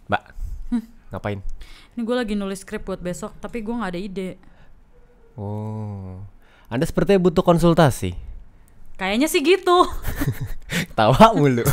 Mbak, ngapain? Ini gue lagi nulis skrip buat besok, tapi gue gak ada ide. Oh, Anda sepertinya butuh konsultasi. Kayaknya sih gitu. Tawa mulu.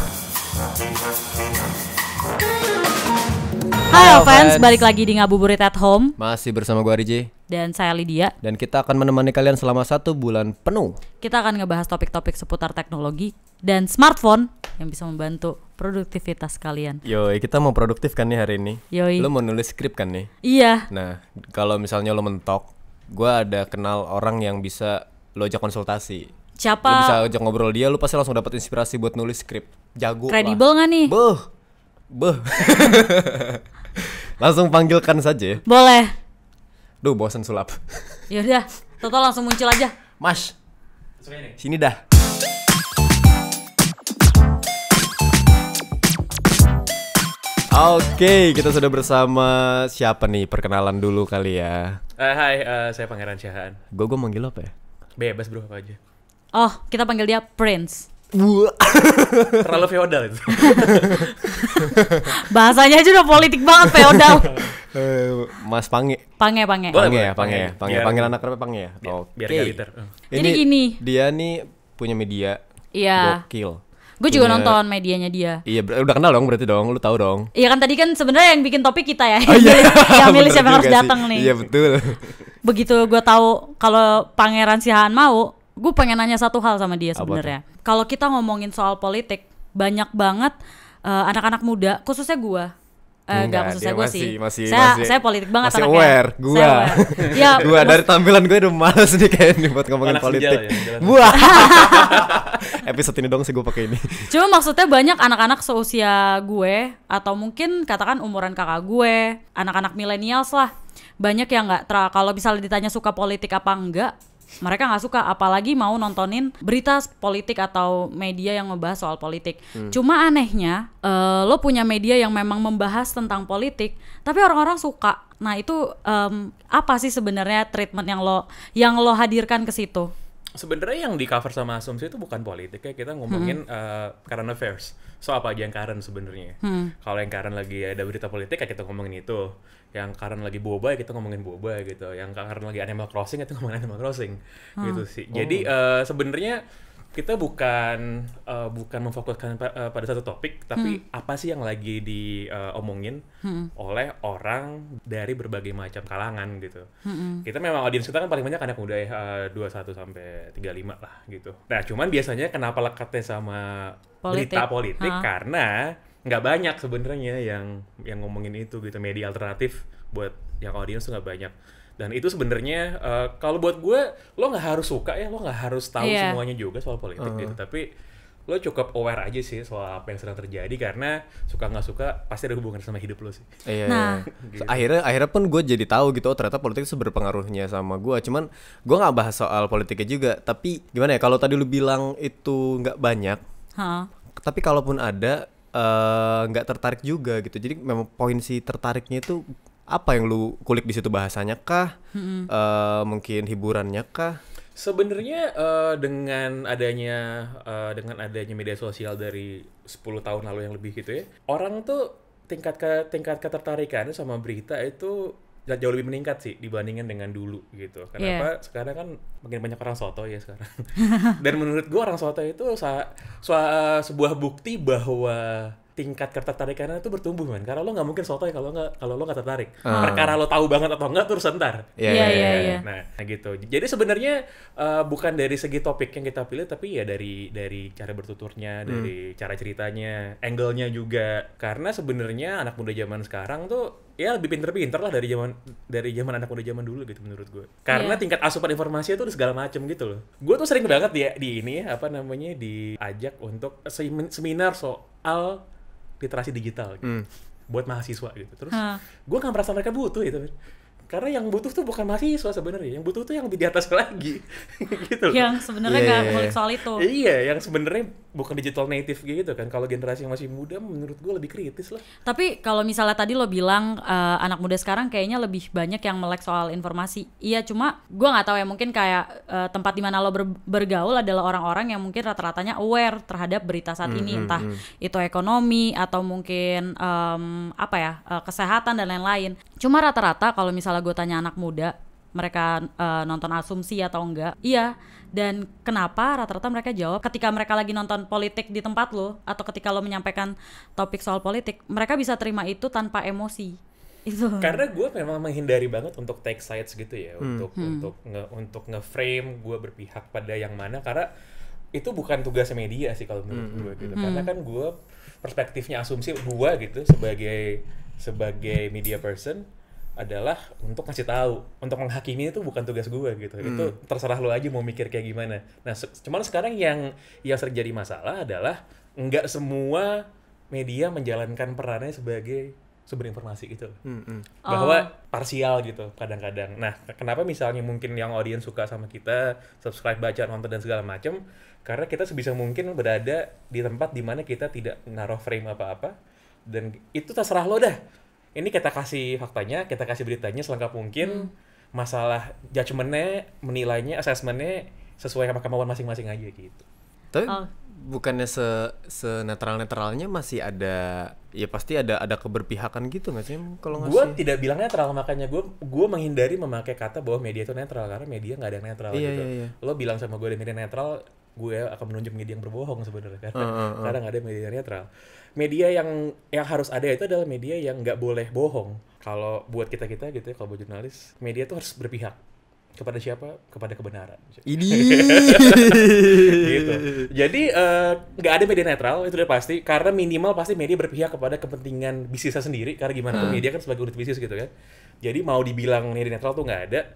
Halo fans, balik lagi di Ngabuburit at Home. Masih bersama gue Riji. Dan saya Lydia. Dan kita akan menemani kalian selama 1 bulan penuh. Kita akan ngebahas topik-topik seputar teknologi dan smartphone yang bisa membantu produktivitas kalian. Yoi, kita mau produktif kan nih hari ini. Yoi. Lo mau nulis skrip kan nih? Iya. Nah, kalau misalnya lo mentok, gue ada kenal orang yang bisa lo ajak konsultasi. Siapa? Lo bisa ajak ngobrol dia, lo pasti langsung dapat inspirasi buat nulis skrip. Jago Kredibel lah. gak nih? Beuh. Langsung panggilkan saja. Boleh. Duh, bosan sulap. Yaudah, Toto langsung muncul aja. Mas, sini dah. Oke, kita sudah bersama siapa nih? Perkenalan dulu kali ya. Hai, saya Pangeran Syahaan. Gue manggil apa ya? Bebas bro, apa aja. Oh, kita panggil dia Prince. Terlalu feodal itu. Bahasanya aja udah politik banget, feodal. Mas Pange. Pange. Boleh. Panggil anak rapnya Pange ya? Biar egaliter. Jadi gini. Dia nih punya media. Iya. Gokil. Gue juga nonton medianya dia. Iya, udah kenal dong berarti dong, lu tahu dong. Iya kan tadi kan sebenarnya yang bikin topik kita ya. Oh, iya. Yang milih siapa yang harus Bener juga datang sih. nih. Iya betul. Begitu gue tahu kalau Pangeran Sihaan mau, gue pengen nanya satu hal sama dia sebenarnya. Kalau kita ngomongin soal politik, banyak banget anak-anak muda, khususnya gue. Enggak, khususnya gue sih. Saya politik banget masih anaknya. aware, gua. Ya, gua dari tampilan gue udah males nih kayaknya buat ngomongin Anak politik. senja ya, Wah. Episode ini dong sih gue pakai ini. Cuma maksudnya banyak anak-anak seusia gue atau mungkin katakan umuran kakak gue, anak-anak milenials lah. Banyak yang nggak kalau misalnya ditanya suka politik apa enggak, mereka nggak suka, apalagi mau nontonin berita politik atau media yang membahas soal politik. Cuma anehnya, lo punya media yang memang membahas tentang politik, tapi orang-orang suka. Nah itu apa sih sebenarnya treatment yang lo hadirkan ke situ? Sebenarnya yang di cover sama Asumsi itu bukan politik ya, kita ngomongin current affairs. So apa aja yang current sebenarnya. Kalau yang current lagi ada berita politik ya kita ngomongin itu. Yang current lagi boba ya kita ngomongin boba gitu. Yang current lagi Animal Crossing itu ngomongin Animal Crossing gitu sih. Jadi sebenarnya kita bukan memfokuskan pada satu topik, tapi apa sih yang lagi diomongin oleh orang dari berbagai macam kalangan gitu. Kita memang audiens kita kan paling banyak anak muda ya, 21 sampai 35 lah gitu. Nah, cuman biasanya kenapa lekatnya sama berita politik karena nggak banyak sebenarnya yang ngomongin itu gitu, media alternatif buat yang audiens tuh nggak banyak. Dan itu sebenarnya kalau buat gue, lo nggak harus suka ya, lo nggak harus tahu semuanya juga soal politik gitu. Tapi lo cukup aware aja sih soal apa yang sedang terjadi, karena suka nggak suka pasti ada hubungan sama hidup lo sih. Iya. Gitu. Akhirnya pun gue jadi tahu gitu, oh ternyata politik itu berpengaruhnya sama gue. Cuman gue nggak bahas soal politiknya juga. Tapi gimana ya, kalau tadi lu bilang itu nggak banyak, tapi kalaupun ada nggak tertarik juga gitu. Jadi memang poin si tertariknya itu apa yang lu kulik di situ, bahasanya kah? Mungkin hiburannya kah? Sebenarnya dengan adanya media sosial dari 10 tahun lalu yang lebih gitu ya, orang tuh tingkat ketertarikannya sama berita itu jauh lebih meningkat sih dibandingkan dengan dulu gitu. Kenapa? Sekarang kan makin banyak orang sotoy ya sekarang. Dan menurut gua orang sotoy itu sebuah bukti bahwa tingkat ketertarikannya itu bertumbuh kan, karena lo nggak mungkin sotoy kalau lo nggak tertarik. Perkara lo tahu banget atau enggak terus ntar. Iya. Nah gitu. Jadi sebenarnya bukan dari segi topik yang kita pilih, tapi ya dari cara bertuturnya, dari cara ceritanya, angle-nya juga. Karena sebenarnya anak muda zaman sekarang tuh ya lebih pinter-pinter lah dari zaman anak muda zaman dulu gitu menurut gue. Karena tingkat asupan informasi itu udah segala macem gitu loh. Gue tuh sering banget di ini diajak untuk seminar soal literasi digital gitu. Buat mahasiswa gitu. Terus gue gak merasa mereka butuh gitu. Karena yang butuh tuh bukan mahasiswa sebenarnya, yang butuh tuh yang lebih di atas lagi, gitu. Yang sebenarnya nggak ngulik soal itu. Iya, yang sebenarnya bukan digital native gitu kan. Kalau generasi yang masih muda, menurut gue lebih kritis lah. Tapi kalau misalnya tadi lo bilang anak muda sekarang kayaknya lebih banyak yang melek soal informasi. Iya, cuma gue nggak tahu ya, mungkin kayak tempat di mana lo bergaul adalah orang-orang yang mungkin rata-ratanya aware terhadap berita saat ini, entah itu ekonomi atau mungkin kesehatan dan lain-lain. Cuma rata-rata kalau misalnya gue tanya anak muda, mereka nonton Asumsi atau enggak? Iya. Dan kenapa rata-rata mereka jawab ketika mereka lagi nonton politik di tempat lo, atau ketika lo menyampaikan topik soal politik, mereka bisa terima itu tanpa emosi. Itu. Karena gue memang menghindari banget untuk take sides gitu ya, untuk nge-frame gue berpihak pada yang mana, karena itu bukan tugasnya media sih kalau menurut gue gitu. Karena kan gue perspektifnya Asumsi gue gitu sebagai media person adalah untuk ngasih tahu, untuk menghakimi itu bukan tugas gue gitu. Itu terserah lo aja mau mikir kayak gimana. Nah, cuman sekarang yang sering jadi masalah adalah nggak semua media menjalankan perannya sebagai sumber informasi gitu. Bahwa parsial gitu kadang-kadang. Nah, kenapa misalnya mungkin yang audiens suka sama kita, subscribe, baca, nonton dan segala macam, karena kita sebisa mungkin berada di tempat di mana kita tidak naruh frame apa-apa, dan itu terserah lo dah. Ini kita kasih faktanya, kita kasih beritanya selengkap mungkin. Masalah judgement-nya, menilainya, assessment-nya sesuai sama kemauan masing-masing aja gitu. Tapi bukannya senetral-netralnya masih ada, ya pasti ada keberpihakan gitu nggak sih kalau ngasih? Gue tidak bilang netral, makanya gue menghindari memakai kata bahwa media itu netral, karena media nggak ada yang netral gitu. Iya. Lo bilang sama gue ada media netral, gue akan menunjuk media yang berbohong sebenarnya, karena nggak ada media netral. Media yang harus ada itu adalah media yang nggak boleh bohong. Kalau buat kita gitu ya, kalau buat jurnalis, media tuh harus berpihak. Kepada siapa? Kepada kebenaran. Ini. Gitu. Jadi nggak ada media netral, itu udah pasti. Karena minimal pasti media berpihak kepada kepentingan bisnisnya sendiri. Karena gimana pun media kan sebagai unit bisnis gitu kan. Jadi mau dibilang media netral tuh nggak ada.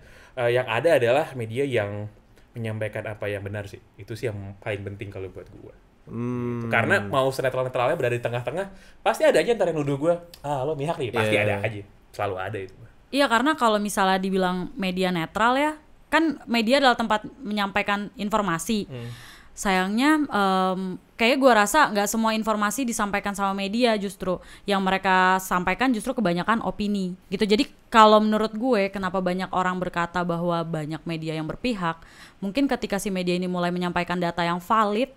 Yang ada adalah media yang menyampaikan apa yang benar sih. Itu sih yang paling penting kalau buat gue. Gitu. Karena mau senetral-netralnya berada di tengah-tengah, pasti ada aja ntar yang nuduh gue, lo mihak nih, pasti ada aja. Selalu ada itu. Iya, karena kalau misalnya dibilang media netral ya, kan media adalah tempat menyampaikan informasi. Sayangnya kayak gue rasa nggak semua informasi disampaikan sama media, justru yang mereka sampaikan justru kebanyakan opini gitu. Jadi kalau menurut gue, kenapa banyak orang berkata bahwa banyak media yang berpihak, mungkin ketika si media ini mulai menyampaikan data yang valid,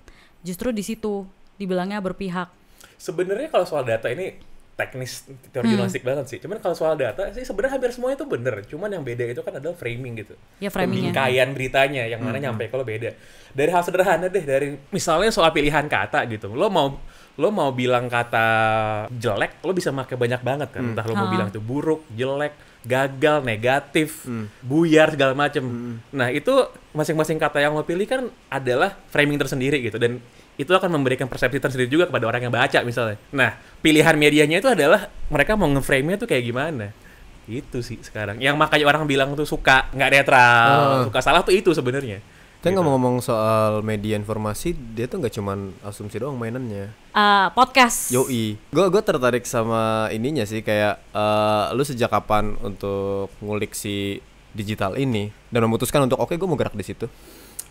justru di situ dibilangnya berpihak. Sebenarnya kalau soal data ini teknis, teori jurnalistik banget sih. Cuman kalau soal data sih sebenarnya hampir semuanya itu bener. Cuman yang beda itu kan adalah framing gitu. Ya, framingnya. Pembingkaian beritanya yang mana nyampe kalau beda. Dari hal sederhana deh, dari misalnya soal pilihan kata gitu. Lo mau bilang kata jelek, lo bisa pakai banyak banget kan. Entah lo mau bilang itu buruk, jelek, gagal, negatif, buyar, segala macem. Nah, itu masing-masing kata yang lo pilih kan adalah framing tersendiri gitu. Dan itu akan memberikan persepsi tersendiri juga kepada orang yang baca misalnya. Nah, pilihan medianya itu adalah mereka mau nge-frame-nya tuh kayak gimana. Itu sih sekarang. Yang makanya orang bilang tuh suka nggak netral, suka salah tuh itu sebenarnya. Kan gitu. Ngomong-ngomong soal media informasi, dia tuh nggak cuman Asumsi doang mainannya. Podcast. Yoi. Gue tertarik sama ininya sih, kayak lu sejak kapan untuk ngulik si digital ini dan memutuskan untuk oke, gue mau gerak di situ?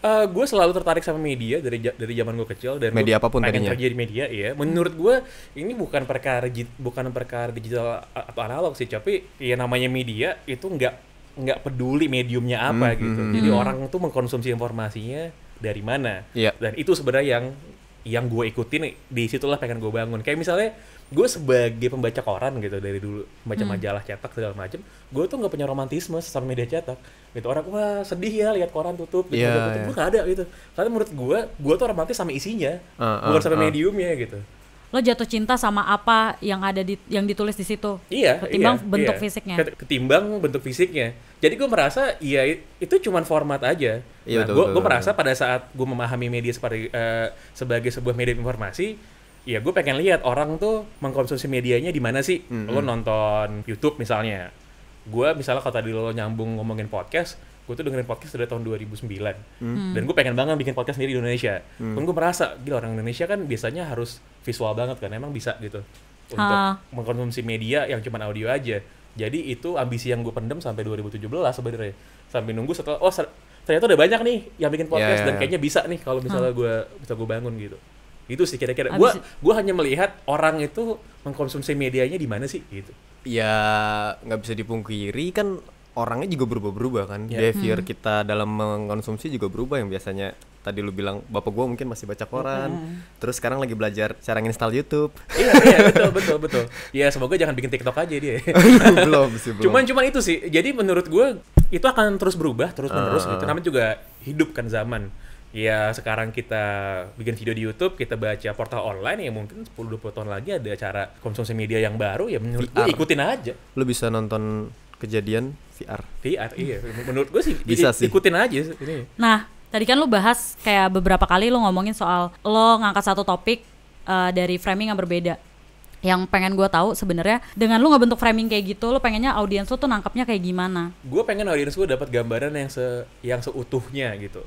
Gue selalu tertarik sama media dari zaman gue kecil, dan media apapun pengen tadinya kerja di media ya. Menurut gue ini bukan perkara digital atau analog sih, tapi ya namanya media itu nggak peduli mediumnya apa gitu. Jadi orang tuh mengkonsumsi informasinya dari mana. Dan itu sebenarnya yang gue ikutin, di situlah pengen gue bangun. Kayak misalnya gue sebagai pembaca koran gitu dari dulu, membaca majalah cetak segala macem, gue tuh nggak punya romantisme sama media cetak gitu. Orang wah sedih ya lihat koran tutup gitu, gue nggak ada gitu. Karena menurut gue tuh romantis sama isinya, bukan sama mediumnya gitu. Lo jatuh cinta sama apa yang ada yang ditulis di situ, ketimbang bentuk fisiknya. Ketimbang bentuk fisiknya. Jadi gue merasa itu cuman format aja. Gue merasa pada saat gue memahami media sebagai sebuah media informasi, ya gue pengen lihat orang tuh mengkonsumsi medianya di mana sih. Lo nonton YouTube misalnya. Gue misalnya kalau tadi lo nyambung ngomongin podcast, gue tuh dengerin podcast dari tahun 2009. Dan gue pengen banget bikin podcast sendiri di Indonesia. Dan gue merasa, gila, orang Indonesia kan biasanya harus visual banget kan, emang bisa gitu untuk mengkonsumsi media yang cuma audio aja. Jadi itu ambisi yang gue pendem sampai 2017 sebenarnya. Sampai nunggu setelah ternyata udah banyak nih yang bikin podcast dan kayaknya bisa nih kalau misalnya gue bangun gitu. Itu sih kira-kira. Gue hanya melihat orang itu mengkonsumsi medianya di mana sih gitu. Ya nggak bisa dipungkiri kan orangnya juga berubah-berubah kan. Behavior kita dalam mengkonsumsi juga berubah. Yang biasanya tadi lu bilang bapak gua mungkin masih baca koran, terus sekarang lagi belajar cara nginstal YouTube. Iya betul. Ya semoga jangan bikin TikTok aja dia. belum. Cuman itu sih. Jadi menurut gua itu akan terus berubah terus menerus gitu. Namanya juga hidup kan zaman. Ya sekarang kita bikin video di YouTube, kita baca portal online, ya mungkin 10-20 tahun lagi ada cara konsumsi media yang baru, ya menurut gue ikutin aja. Lu bisa nonton kejadian VR, iya. Menurut gue sih bisa sih. Ikutin aja ini. Nah, tadi kan lu bahas kayak beberapa kali lu ngomongin soal lo ngangkat satu topik dari framing yang berbeda. Yang pengen gue tahu sebenarnya dengan lu ngebentuk framing kayak gitu, lu pengennya audiens lu tuh nangkepnya kayak gimana? Gue pengen audiens gue dapat gambaran yang seutuhnya gitu.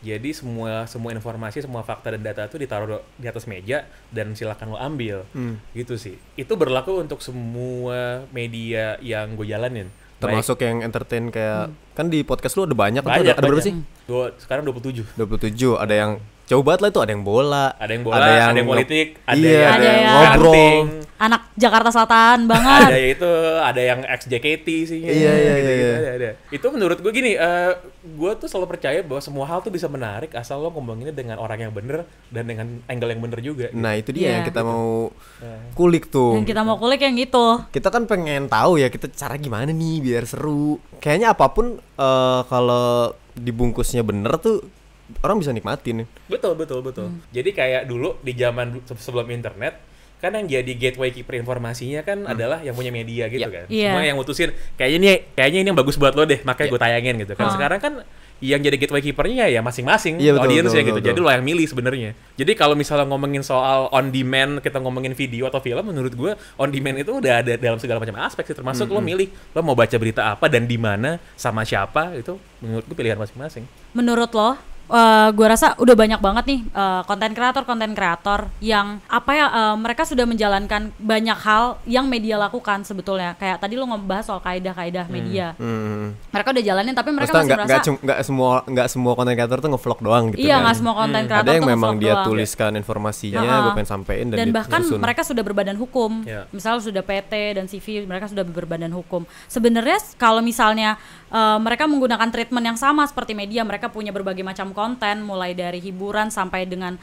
Jadi semua informasi, semua fakta dan data itu ditaruh di atas meja dan silakan lo ambil. Gitu sih. Itu berlaku untuk semua media yang gue jalanin. Termasuk yang entertain kayak kan di podcast lu ada banyak. Ada berapa sih? Sekarang 27. Ada yang jauh banget lah itu, ada yang bola, ada yang politik, ada yang ngobrol, anak Jakarta Selatan banget. ada yang ex-JKT sih. Iya. Ada. Itu menurut gue gini, gue tuh selalu percaya bahwa semua hal tuh bisa menarik asal lo ngomonginnya dengan orang yang bener dan dengan angle yang bener juga. Nah itu dia yang kita mau kulik tuh. Yang kita mau kulik yang gitu. Kita kan pengen tahu ya kita cara gimana nih biar seru. Kayaknya apapun kalau dibungkusnya bener tuh orang bisa nikmatin. Betul. Jadi kayak dulu di zaman sebelum internet kan yang jadi gateway keeper informasinya kan adalah yang punya media gitu kan. Semua yang mutusin kayaknya ini yang bagus buat lo deh, makanya gue tayangin gitu kan. Sekarang kan yang jadi gateway keepernya ya masing-masing audiensnya gitu. Betul. Jadi lo yang milih sebenarnya. Jadi kalau misalnya ngomongin soal on demand, kita ngomongin video atau film, menurut gue on demand itu udah ada dalam segala macam aspek sih, termasuk lo milih lo mau baca berita apa dan di mana sama siapa, itu menurut gue pilihan masing-masing. Menurut lo gue rasa udah banyak banget nih konten kreator yang mereka sudah menjalankan banyak hal yang media lakukan sebetulnya. Kayak tadi lo ngebahas soal kaidah-kaidah media. Mereka udah jalanin tapi mereka masih merasa nggak semua konten kreator tuh ngevlog doang gitu. Iya, nggak semua konten kreator ada yang tuh memang dia doang. tuliskan informasinya, gue pengen sampein dan bahkan mereka sudah berbadan hukum. Misalnya sudah PT dan CV, mereka sudah berbadan hukum. Sebenarnya kalau misalnya mereka menggunakan treatment yang sama seperti media, mereka punya berbagai macam konten, mulai dari hiburan sampai dengan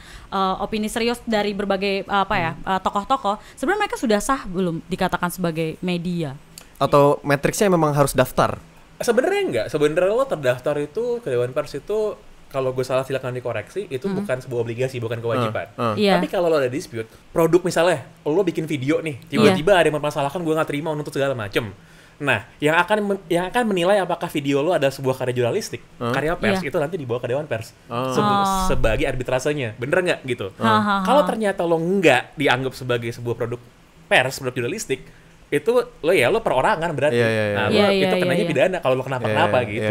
opini serius dari berbagai tokoh-tokoh. Sebenarnya mereka sudah sah belum dikatakan sebagai media? Atau matriksnya memang harus daftar? Sebenarnya enggak. Sebenarnya lo terdaftar itu ke Dewan Pers itu, kalau gue salah silakan dikoreksi, itu bukan sebuah obligasi, bukan kewajiban. Tapi kalau lo ada dispute, produk misalnya, lo bikin video nih, tiba-tiba ada yang mempermasalahkan, gue nggak terima, menuntut segala macem. Nah, yang akan menilai apakah video lo ada sebuah karya jurnalistik, karya pers, itu nanti dibawa ke Dewan Pers sebagai arbitrasenya, bener nggak gitu? Kalau ternyata lo nggak dianggap sebagai sebuah produk pers, produk jurnalistik, itu lo perorangan berarti. Itu kenanya pidana kalau lo kenapa gitu.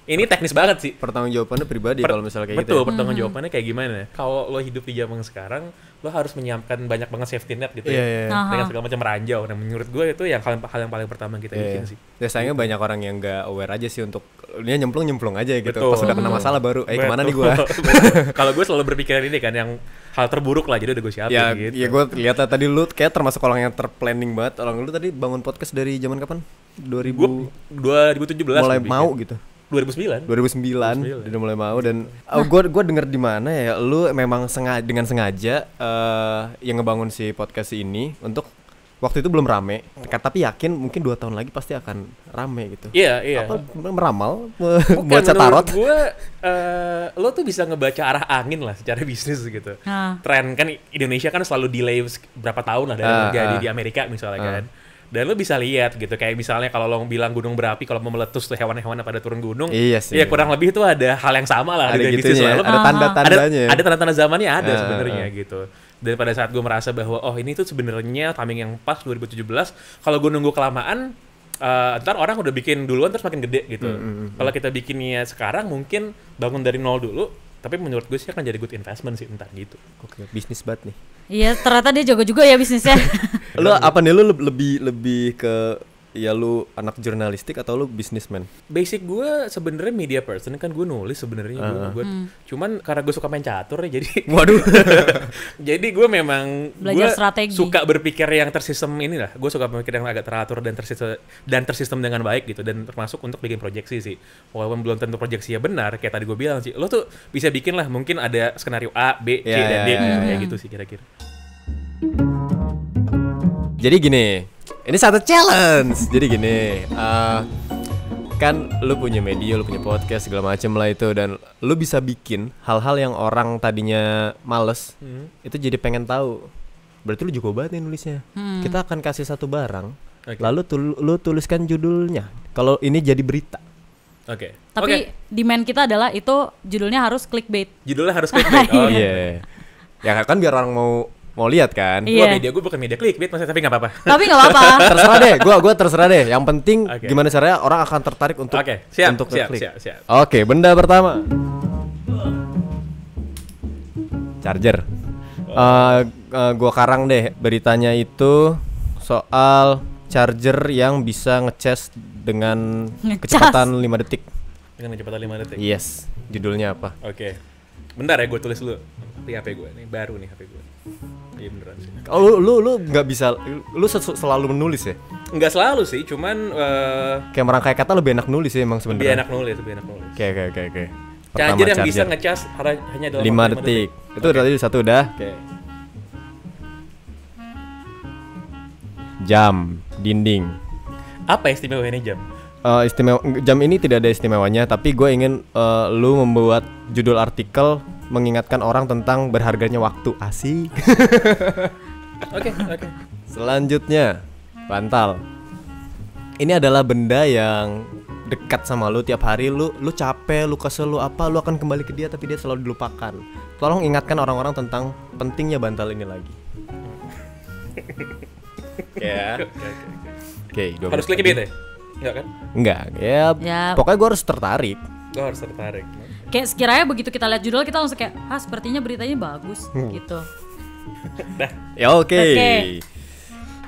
Ini teknis banget sih. Pertanggungjawabannya pribadi kalau misalnya kayak gitu. Betul, pertanggungjawabannya kayak gimana? Kalau lo hidup di zaman sekarang, lo harus menyiapkan banyak banget safety net gitu dengan segala macam ranjau. Nah, menurut gue itu hal yang paling pertama kita bikin sih. Ya sayangnya banyak orang yang nggak aware aja sih untuk dia nyemplung aja gitu. Pas udah kena masalah baru, kemana nih gue? Kalau gue selalu berpikiran ini kan, yang hal terburuk lah, jadi udah gue siapin gitu. Ya gue lihat tadi lu kayak termasuk orang yang terplanning banget. Orang lu tadi bangun podcast dari zaman kapan? 2017 mulai mau gitu. 2009 udah mulai mau. Dan gue denger di mana ya, lu memang dengan sengaja yang ngebangun si podcast ini untuk waktu itu belum rame, tapi yakin mungkin 2 tahun lagi pasti akan rame gitu. Iya. Apa meramal buat cetarot? Menurut gue lo tuh bisa ngebaca arah angin lah secara bisnis gitu. Tren kan Indonesia kan selalu delay berapa tahun lah dari terjadi di Amerika misalnya kan. Dan lo bisa lihat gitu, kayak misalnya kalau lo bilang gunung berapi, kalau mau meletus tuh hewan-hewan pada turun gunung. Iya sih. Ya kurang lebih itu ada hal yang sama lah. Ada gitu ya, ada tanda-tandanya. Ada tanda-tanda zamannya ada sebenarnya gitu. Dan pada saat gue merasa bahwa ini tuh sebenarnya timing yang pas 2017. Kalau gue nunggu kelamaan, ntar orang udah bikin duluan terus makin gede gitu. Kalau kita bikinnya sekarang mungkin bangun dari nol dulu, tapi menurut gue sih akan jadi good investment sih ntar gitu. Oke, bisnis banget nih. Iya, ternyata dia jago juga ya bisnisnya. Lu apa nih, lu lebih ke ya lu anak jurnalistik atau lu businessman? Basic gue sebenarnya media person, kan gue nulis sebenarnya. Cuman karena gue suka main catur ya, jadi Waduh. jadi gue memang Belajar strategi. suka berpikir yang tersistem inilah. Gue suka berpikir yang agak teratur dan tersistem dengan baik gitu, dan termasuk untuk bikin proyeksi sih. Walaupun belum tentu proyeksinya benar, kayak tadi gue bilang sih, lo tuh bisa bikin lah, mungkin ada skenario A, B, C, dan D kayak gitu sih kira-kira. Jadi gini, ini satu challenge. Jadi gini, kan lu punya media, lu punya podcast segala macem lah itu, dan lu bisa bikin hal-hal yang orang tadinya males itu jadi pengen tahu. Berarti lu jago banget nih nulisnya. Kita akan kasih satu barang, lalu lu tuliskan judulnya. Kalau ini jadi berita. Oke. Tapi demand kita adalah itu judulnya harus clickbait. Judulnya harus clickbait. Oh Iya. Ya kan biar orang mau lihat kan. Gue bukan media clickbait maksudnya, tapi nggak apa-apa. Tapi nggak apa-apa. Terserah deh, gua terserah deh. Yang penting gimana caranya orang akan tertarik untuk siap. Oke, benda pertama. Charger. Gua karang deh beritanya itu soal charger yang bisa ngecas dengan kecepatan 5 detik. Dengan kecepatan 5 detik. Yes. Judulnya apa? Oke. Bentar ya, gue tulis dulu di HP gue nih, baru nih HP gue. Iya beneran sih. Oh, lu nggak bisa, lu selalu menulis ya? Nggak selalu sih, cuman kayak merangkai kata lebih enak nulis sih emang sebenarnya. lebih enak nulis. Oke. Charger yang bisa ngecas hanya dalam 5 detik. Itu tadi satu udah. Oke. Jam, dinding. Apa istimewanya jam? Jam ini tidak ada istimewanya, tapi gue ingin lu membuat judul artikel mengingatkan orang tentang berharganya waktu. Asik. Oke. Selanjutnya, bantal. Ini adalah benda yang dekat sama lu tiap hari. Lu capek, lu kesel, lu akan kembali ke dia, tapi dia selalu dilupakan. Tolong ingatkan orang-orang tentang pentingnya bantal ini lagi. Oke, harus klik ya? Enggak kan? Enggak, ya. Pokoknya gue harus tertarik. Kayak sekiranya begitu kita lihat judul, kita langsung kayak, sepertinya beritanya bagus gitu. Ya oke.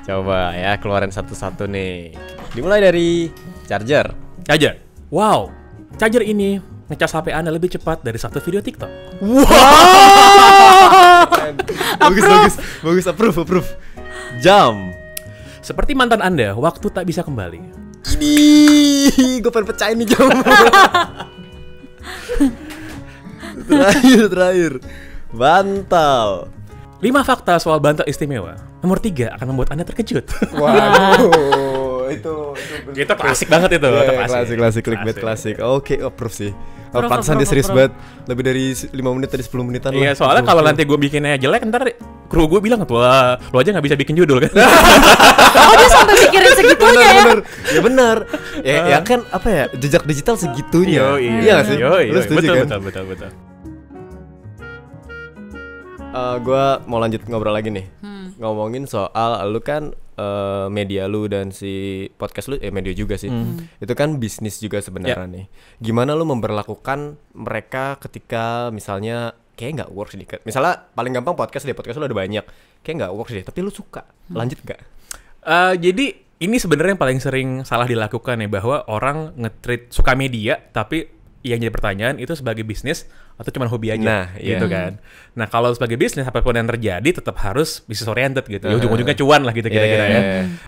Coba ya keluarin satu-satu nih. Dimulai dari charger. Wow, charger ini ngecas HP Anda lebih cepat dari satu video TikTok. Bagus, approve. Jam. Seperti mantan Anda, waktu tak bisa kembali. Ini gue pengen pecahin nih jam. Terakhir. Bantal. 5 fakta soal bantal istimewa. Nomor 3 akan membuat Anda terkejut. Waduh, itu klasik banget itu. Klasik, clickbait klasik. Oke, approve sih. Pantesan dia serius banget. Lebih dari 5 menit tadi 10 menitan. Iya, soalnya kalau nanti gue bikinnya jelek, ntar kru gue bilang tuh, lo aja nggak bisa bikin judul kan? Oh, dia sampai mikirin segitunya ya? Ya benar. Ya kan apa ya, jejak digital segitunya. Iya nggak sih? Lu setuju kan? Betul. Gue mau lanjut ngobrol lagi nih. Ngomongin soal lu kan media lu dan si podcast lu media juga sih. Itu kan bisnis juga sebenarnya nih. Gimana lu memperlakukan mereka ketika misalnya kayak nggak works dikit. Misalnya paling gampang podcast lu ada banyak. Kayak nggak works deh, tapi lu suka. Lanjut nggak? Jadi ini sebenarnya yang paling sering salah dilakukan ya, bahwa orang nge-treat suka media tapi yang jadi pertanyaan itu sebagai bisnis atau cuma hobi aja, gitu kan. Nah kalau sebagai bisnis, apapun yang terjadi tetap harus business oriented gitu. Ujung-ujungnya cuan lah gitu kira-kira ya.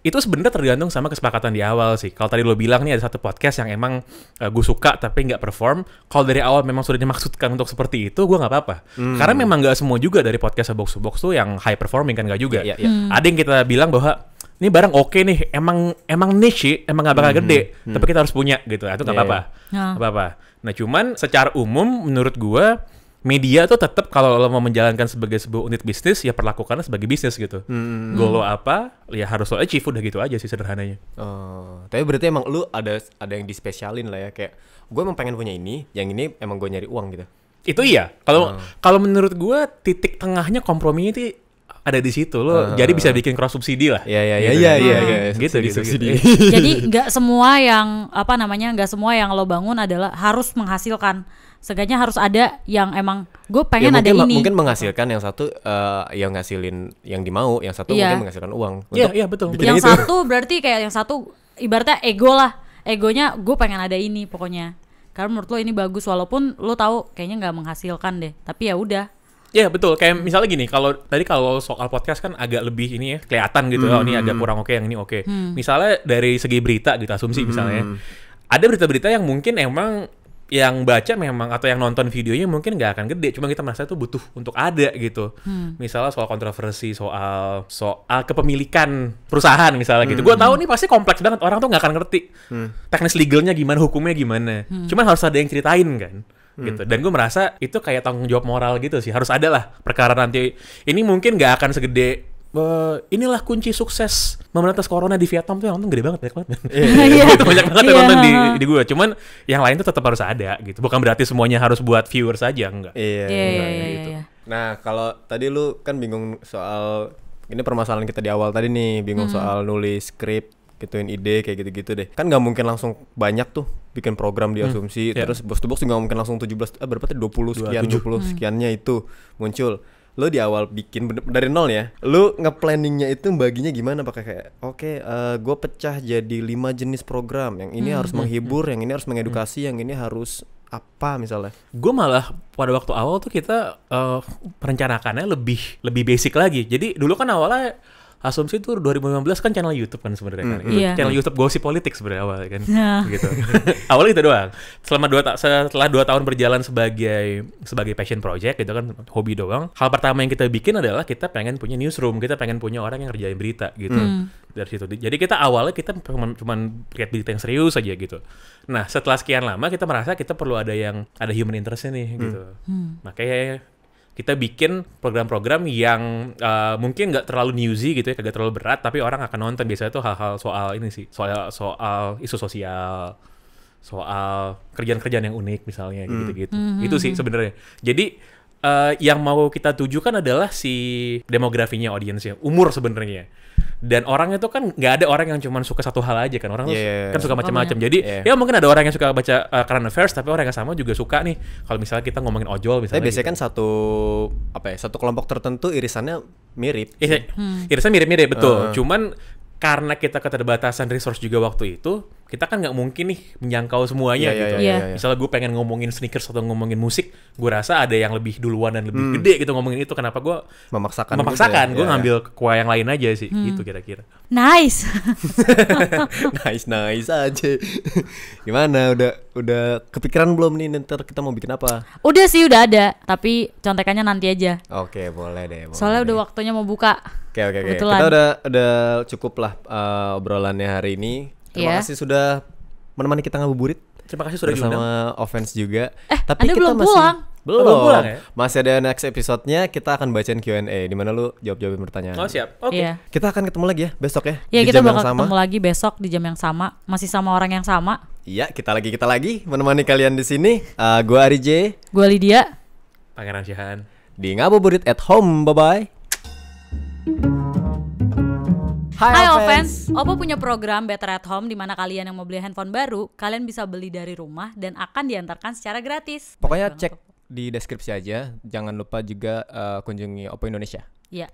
Itu sebenarnya tergantung sama kesepakatan di awal sih. Kalau tadi lo bilang nih ada satu podcast yang emang gue suka tapi nggak perform. Kalau dari awal memang sudah dimaksudkan untuk seperti itu, gue nggak apa-apa. Karena memang nggak semua juga dari podcast box to box tuh yang high performing kan, nggak juga. Ada yang kita bilang bahwa ini barang oke nih, emang niche, emang gak bakal gede, tapi kita harus punya gitu. Itu gak apa-apa. Nah cuman secara umum menurut gue, media tuh tetap kalau lo mau menjalankan sebagai sebuah unit bisnis, ya perlakukannya sebagai bisnis gitu. Goal lo apa, ya harus lo achieve, udah gitu aja sih sederhananya. Tapi berarti emang lu ada yang dispesialin lah ya, kayak gue emang pengen punya ini, yang ini emang gue nyari uang gitu. Itu iya. Kalau menurut gue titik tengahnya komprominya itu ada di situ lo, jadi bisa bikin cross subsidi lah. Iya. Gitu. Jadi nggak semua yang lo bangun adalah harus menghasilkan. Seenggaknya harus ada yang emang gue pengen ada ini. Mungkin menghasilkan, yang satu yang ngasilin yang dimau, yang satu mungkin menghasilkan uang. Iya betul. Yang satu berarti kayak yang satu ibaratnya ego lah. Egonya gue pengen ada ini pokoknya. Karena menurut lo ini bagus walaupun lo tahu kayaknya nggak menghasilkan deh. Tapi ya udah. Ya betul, kayak misalnya gini, kalau soal podcast kan agak lebih ini ya kelihatan gitu, oh ini agak kurang oke, yang ini oke. Misalnya dari segi berita gitu, asumsi misalnya, ada berita-berita yang mungkin emang yang baca memang atau yang nonton videonya mungkin nggak akan gede, cuma kita merasa itu butuh untuk ada gitu. Misalnya soal kontroversi, soal kepemilikan perusahaan misalnya gitu. Gue tahu nih pasti kompleks banget, orang tuh nggak akan ngerti teknis legalnya gimana, hukumnya gimana. Cuman harus ada yang ceritain kan. Gitu. Dan gue merasa itu kayak tanggung jawab moral gitu sih, harus ada lah perkara nanti ini mungkin nggak akan segede inilah kunci sukses memberantas corona di Vietnam tuh yang nonton gede banget itu banyak banget yang nonton di gue, cuman yang lain tuh tetap harus ada gitu, bukan berarti semuanya harus buat viewers aja, enggak. Iya. Nah kalau tadi lu kan bingung soal ini permasalahan kita di awal tadi nih, bingung soal nulis skrip gituin ide kayak gitu-gitu deh. Kan nggak mungkin langsung banyak tuh bikin program di Asumsi, terus Box to Box juga nggak mungkin langsung 17 berapa tadi 20 sekiannya itu muncul. Lo di awal bikin dari nol ya. Lo nge-planningnya itu baginya gimana? Pakai kayak gue pecah jadi 5 jenis program. Yang ini harus menghibur, yang ini harus mengedukasi, yang ini harus apa misalnya? Gue malah pada waktu awal tuh kita perencanakannya lebih basic lagi. Jadi dulu kan awalnya Asumsi itu 2015 kan channel YouTube kan sebenarnya kan. Channel YouTube gosip politik sebenarnya awalnya kan. Gitu. Awalnya itu doang. Setelah 2 tahun berjalan sebagai passion project gitu kan, hobi doang. Hal pertama yang kita bikin adalah kita pengen punya newsroom, kita pengen punya orang yang ngerjain berita gitu. Dari situ. Jadi kita awalnya kita cuman lihat berita yang serius aja gitu. Nah, setelah sekian lama kita merasa kita perlu ada human interest-nya nih gitu. Makanya kita bikin program-program yang mungkin nggak terlalu newsy gitu ya, kagak terlalu berat, tapi orang akan nonton. Biasanya tuh hal-hal soal ini sih, soal isu sosial, soal kerjaan-kerjaan yang unik misalnya gitu-gitu. Itu sih sebenarnya. Jadi yang mau kita tujukan adalah si demografinya, audiensnya, umur sebenarnya. Dan orangnya tuh kan nggak ada orang yang cuma suka satu hal aja kan, orang kan suka macam-macam. Jadi ya mungkin ada orang yang suka baca current affairs, tapi orang yang sama juga suka nih kalau misalnya kita ngomongin ojol misalnya. Biasanya kan satu kelompok tertentu irisannya mirip. Irisannya mirip-mirip betul. Cuman karena kita keterbatasan resource juga waktu itu, kita kan nggak mungkin nih menjangkau semuanya gitu. Misalnya gue pengen ngomongin sneakers atau ngomongin musik, gue rasa ada yang lebih duluan dan lebih gede gitu ngomongin itu. Kenapa gue memaksakan? Gue ngambil kuah yang lain aja sih, gitu kira-kira. Nice. nice aja. Gimana? Udah kepikiran belum nih ntar kita mau bikin apa? Udah sih, udah ada. Tapi contekannya nanti aja. Oke, boleh deh. Soalnya udah waktunya mau buka. Oke. Kita udah cukup lah obrolannya hari ini. Terima kasih sudah menemani kita ngabuburit. Terima kasih sudah diundang. Bersama Offense juga. Tapi kita belum pulang. Belum pulang ya? Masih ada next episode-nya, kita akan bacain Q&A di mana lu jawab-jawabin pertanyaan. Oh, siap. Oke. Kita akan ketemu lagi ya besok ya. Iya, kita bakal ketemu lagi besok di jam yang sama, masih sama orang yang sama. Iya, kita lagi menemani kalian di sini. Gua Ari J. Gua Lydia. Pangeran Syahan. Di Ngabuburit at Home. Bye-bye. Hai Offense, Oppo punya program Better at Home di mana kalian yang mau beli handphone baru, kalian bisa beli dari rumah dan akan diantarkan secara gratis. Pokoknya cek di deskripsi aja. Jangan lupa juga kunjungi Oppo Indonesia. Iya.